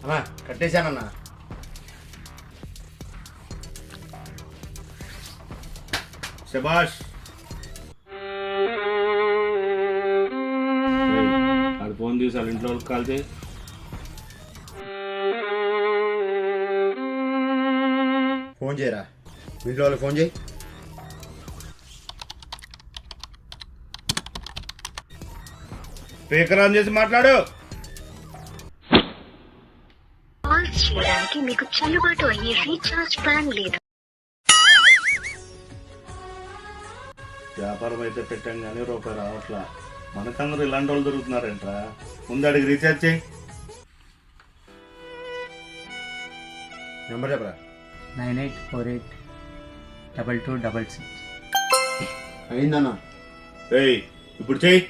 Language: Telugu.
అన్నా కట్టేశానన్నా. శబాష్. అది ఫోన్ తీసి వాళ్ళ ఇంట్లో వాళ్ళకి కాల్ చేయి. ఫోన్ చేయరా, ఇంట్లో వాళ్ళకి ఫోన్ చేయి. స్పీకర్ ఆన్ చేసి మాట్లాడు. కాల్ చేయడానికి మీకు చెల్లుబాటు అయ్యే రీఛార్జ్ ప్లాన్ లేదు. వ్యాపారం అయితే పెట్టాం కానీ రూపాయి రావట్లా. మనకందరూ ఇలాంటి వాళ్ళు దొరుకుతున్నారంట్రా. ముందు అడిగి రీఛార్జ్ చేయి. నెంబర్ చెప్పరా. 98482266. అయిందన్నా. ఏయ్ ఇప్పుడు చెయ్యి.